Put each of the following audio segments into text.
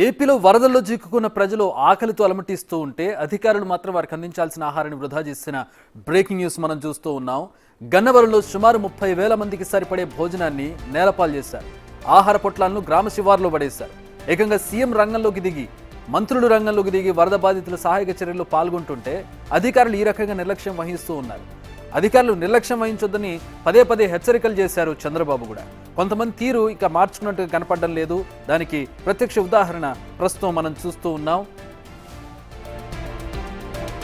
ఏపీలో వరదల్లో చిక్కుకున్న ప్రజలు ఆకలితో అలమటిస్తూ ఉంటే అధికారులు మాత్రం వారికి అందించాల్సిన ఆహారాన్ని వృధా చేసిన బ్రేకింగ్ న్యూస్ మనం చూస్తూ ఉన్నాం. గన్నవరంలో సుమారు 30,000 మందికి సరిపడే భోజనాన్ని నేలపాలు చేశారు. ఆహార పొట్లాలను గ్రామ శివార్లో పడేశారు. ఏకంగా సీఎం రంగంలోకి దిగి, మంత్రులు రంగంలోకి దిగి వరద బాధితుల సహాయక చర్యల్లో పాల్గొంటుంటే అధికారులు ఈ రకంగా నిర్లక్ష్యం వహిస్తూ ఉన్నారు. అధికారులు నిర్లక్ష్యం వహించొద్దని పదే పదే హెచ్చరికలు చేశారు చంద్రబాబు కూడా. కొంతమంది తీరు ఇక మార్చుకున్నట్టుగా కనపడడం లేదు. దానికి ప్రత్యక్ష ఉదాహరణ ప్రస్తుతం మనం చూస్తూ ఉన్నాం.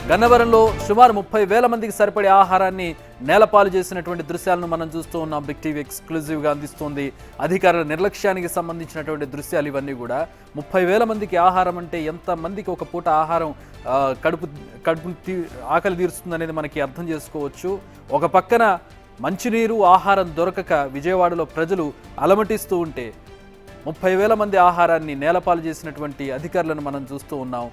గన్నవరంలో సుమారు 30,000 మందికి సరిపడే ఆహారాన్ని నేలపాలు చేసినటువంటి దృశ్యాలను మనం చూస్తూ ఉన్నాం. బిగ్ టీవీ ఎక్స్క్లూజివ్గా అందిస్తుంది. అధికారుల నిర్లక్ష్యానికి సంబంధించినటువంటి దృశ్యాలు ఇవన్నీ కూడా. 30,000 మందికి ఆహారం అంటే ఎంత మందికి ఒక పూట ఆహారం కడుపు ఆకలి తీరుస్తుంది అనేది మనకి అర్థం చేసుకోవచ్చు. ఒక పక్కన మంచినీరు ఆహారం దొరకక విజయవాడలో ప్రజలు అలమటిస్తూ ఉంటే 30,000 మంది ఆహారాన్ని నేలపాలు చేసినటువంటి అధికారులను మనం చూస్తూ ఉన్నాం.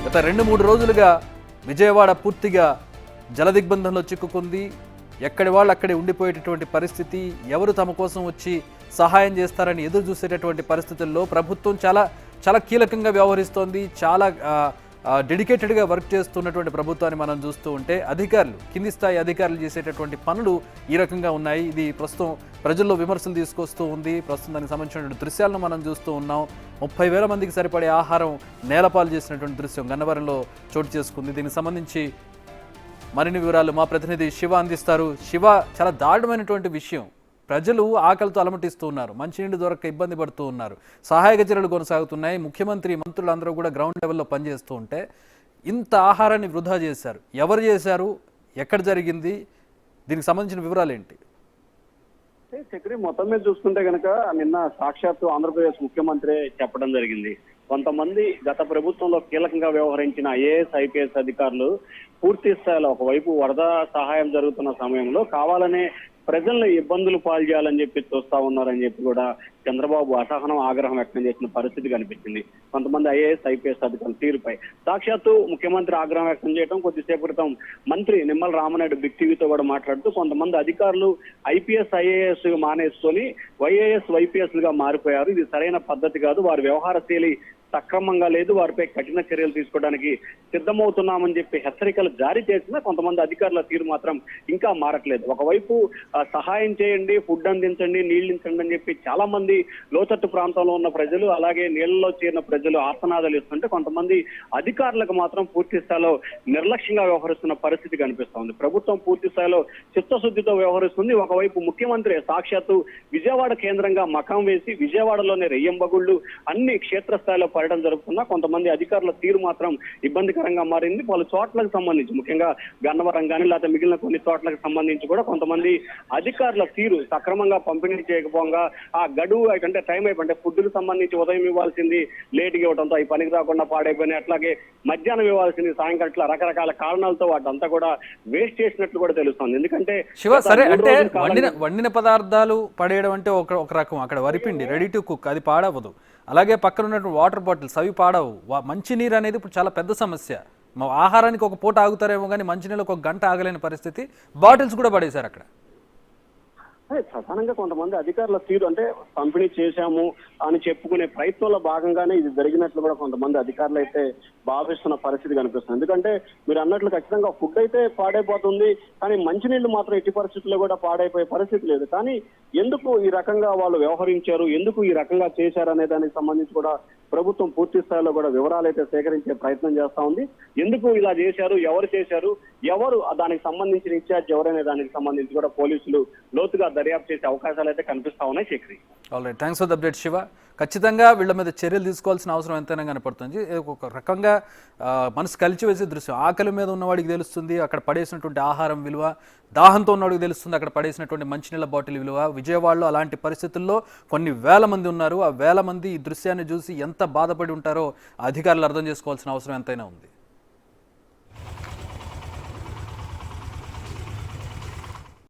గత 2-3 రోజులుగా విజయవాడ పూర్తిగా జలదిగ్బంధంలో చిక్కుకుంది. ఎక్కడి వాళ్ళు అక్కడే ఉండిపోయేటటువంటి పరిస్థితి. ఎవరు తమ కోసం వచ్చి సహాయం చేస్తారని ఎదురు చూసేటటువంటి పరిస్థితుల్లో ప్రభుత్వం చాలా కీలకంగా వ్యవహరిస్తోంది. చాలా డెడికేటెడ్గా వర్క్ చేస్తున్నటువంటి ప్రభుత్వాన్ని మనం చూస్తూ ఉంటే అధికారులు, కింది స్థాయి అధికారులు చేసేటటువంటి పనులు ఈ రకంగా ఉన్నాయి. ఇది ప్రస్తుతం ప్రజల్లో విమర్శలు తీసుకొస్తూ ఉంది. ప్రస్తుతం దానికి సంబంధించినటువంటి దృశ్యాలను మనం చూస్తూ ఉన్నాం. 30,000 మందికి సరిపడే ఆహారం నేలపాలు చేసినటువంటి దృశ్యం గన్నవరంలో చోటు చేసుకుంది. దీనికి సంబంధించి మరిన్ని వివరాలు మా ప్రతినిధి శివ అందిస్తారు. శివ, చాలా దారుణమైనటువంటి విషయం. ప్రజలు ఆకలితో అలమటిస్తూ ఉన్నారు. మంచినీళ్ళు దొరక్క ఇబ్బంది పడుతూ ఉన్నారు. సహాయక చర్యలు కొనసాగుతున్నాయి. ముఖ్యమంత్రి, మంత్రులు అందరూ కూడా గ్రౌండ్ లెవెల్లో పనిచేస్తూ ఉంటే ఇంత ఆహారాన్ని వృధా చేశారు. ఎవరు చేశారు? ఎక్కడ జరిగింది? దీనికి సంబంధించిన వివరాలు ఏంటి? చక్రి, మొత్తం మీద చూసుకుంటే కనుక నిన్న సాక్షాత్తు ఆంధ్రప్రదేశ్ ముఖ్యమంత్రి చెప్పడం జరిగింది. కొంతమంది గత ప్రభుత్వంలో కీలకంగా వ్యవహరించిన ఐఏఎస్, ఐపీఎస్ అధికారులు పూర్తి స్థాయిలో ఒకవైపు వరద సహాయం జరుగుతున్న సమయంలో కావాలనే ప్రజలను ఇబ్బందులు పాల్చేయాలని చెప్పి చూస్తా ఉన్నారని చెప్పి కూడా చంద్రబాబు అసహనం, ఆగ్రహం వ్యక్తం చేసిన పరిస్థితి కనిపించింది. కొంతమంది ఐఏఎస్, ఐపీఎస్ అధికారుల తీరుపై సాక్షాత్తు ముఖ్యమంత్రి ఆగ్రహం వ్యక్తం చేయడం, కొద్దిసేపు క్రితం మంత్రి నిమ్మల రామనాయుడు బిగ్ టీవీతో కూడా మాట్లాడుతూ కొంతమంది అధికారులు ఐపీఎస్, ఐఏఎస్ మానేసుకొని వైఏఎస్, వైపీఎస్ గా మారిపోయారు. ఇది సరైన పద్ధతి కాదు. వారి వ్యవహార శైలి సక్రమంగా లేదు. వారిపై కఠిన చర్యలు తీసుకోవడానికి సిద్ధమవుతున్నామని చెప్పి హెచ్చరికలు జారీ చేసినా కొంతమంది అధికారుల తీరు మాత్రం ఇంకా మారట్లేదు. ఒకవైపు సహాయం చేయండి, ఫుడ్ అందించండి, నీళ్లు ఇచ్చండి అని చెప్పి చాలా మంది లోతట్టు ప్రాంతంలో ఉన్న ప్రజలు, అలాగే నీళ్లలో చేరిన ప్రజలు ఆర్తనాదాలు ఇస్తుంటే కొంతమంది అధికారులకు మాత్రం పూర్తి స్థాయిలో నిర్లక్ష్యంగా వ్యవహరిస్తున్న పరిస్థితి కనిపిస్తోంది. ప్రభుత్వం పూర్తి స్థాయిలో చిత్తశుద్ధితో వ్యవహరిస్తుంది. ఒకవైపు ముఖ్యమంత్రి సాక్షాత్తు విజయవాడ కేంద్రంగా మకాం వేసి విజయవాడలోనే రెయ్యంబగుళ్ళు అన్ని క్షేత్రస్థాయిలో పర్యటన జరుపుతున్నా కొంతమంది అధికారుల తీరు మాత్రం ఇబ్బందికరంగా మారింది. పలు చోట్లకు సంబంధించి, ముఖ్యంగా గన్నవరం కానీ లేకపోతే మిగిలిన కొన్ని చోట్లకు సంబంధించి కూడా కొంతమంది అధికారుల తీరు సక్రమంగా పంపిణీ చేయకపోగా ఆ గడువు అంటే టైం అయిపోయింటే ఫుడ్కు సంబంధించి ఉదయం ఇవ్వాల్సింది లేట్గా ఇవ్వడంతో అవి పనికి రాకుండా పాడైపోయినాయి. అట్లాగే మధ్యాహ్నం ఇవ్వాల్సింది సాయంకాలం, ఇట్లా రకరకాల కారణాలతో వాటంతా కూడా వేస్ట్ చేసినట్లు కూడా తెలుస్తుంది. ఎందుకంటే శివ, సరే అంటే వండిన పదార్థాలు పడేయడం అంటే ఒక రకం, అక్కడ వరిపిండి రెడీ టు కుక్ అది పాడవదు. అలాగే పక్కన ఉన్నటువంటి వాటర్ బాటిల్స్ అవి పాడవు. మంచినీరు అనేది ఇప్పుడు చాలా పెద్ద సమస్య. ఆహారానికి ఒక పూట ఆగుతారేమో కానీ మంచినీళ్ళకి ఒక గంట ఆగలేని పరిస్థితి. బాటిల్స్ కూడా పడేశారు అక్కడ. ప్రధానంగా కొంతమంది అధికారుల తీరు అంటే పంపిణీ చేశాము అని చెప్పుకునే ప్రయత్నంలో భాగంగానే ఇది జరిగినట్లు కూడా కొంతమంది అధికారులు అయితే భావిస్తున్న పరిస్థితి కనిపిస్తుంది. ఎందుకంటే మీరు అన్నట్లు ఖచ్చితంగా ఫుడ్ అయితే పాడైపోతుంది, కానీ మంచినీళ్లు మాత్రం ఎట్టి పరిస్థితుల్లో కూడా పాడైపోయే పరిస్థితి లేదు. కానీ ఎందుకు ఈ రకంగా వాళ్ళు వ్యవహరించారు, ఎందుకు ఈ రకంగా చేశారు అనే దానికి సంబంధించి కూడా ప్రభుత్వం పూర్తి స్థాయిలో కూడా వివరాలు అయితే సేకరించే ప్రయత్నం చేస్తా ఉంది. ఎందుకు ఇలా చేశారు, ఎవరు చేశారు, ఎవరు దానికి సంబంధించిన ఇన్ఛార్జ్ ఎవరనే దానికి సంబంధించి కూడా పోలీసులు లోతుగా దర్యాప్తు చేసే అవకాశాలు అయితే కనిపిస్తా ఉన్నాయి. Chakri, alright, thanks for the update Shiva. ఖచ్చితంగా వీళ్ళ మీద చర్యలు తీసుకోవాల్సిన అవసరం ఎంతైనా కనపడుతుంది. ఒక రకంగా మనసు కలిచివేసే దృశ్యం. ఆకలి మీద ఉన్నవాడికి తెలుస్తుంది అక్కడ పడేసినటువంటి ఆహారం విలువ, దాహంతో ఉన్నవాడికి తెలుస్తుంది అక్కడ పడేసినటువంటి మంచినీళ్ళ బాటిల్ విలువ. విజయవాడలో అలాంటి పరిస్థితుల్లో కొన్ని వేల మంది ఉన్నారు. ఆ వేల మంది ఈ దృశ్యాన్ని చూసి ఎంత బాధపడి ఉంటారో అధికారులు అర్థం చేసుకోవాల్సిన అవసరం ఎంతైనా ఉంది.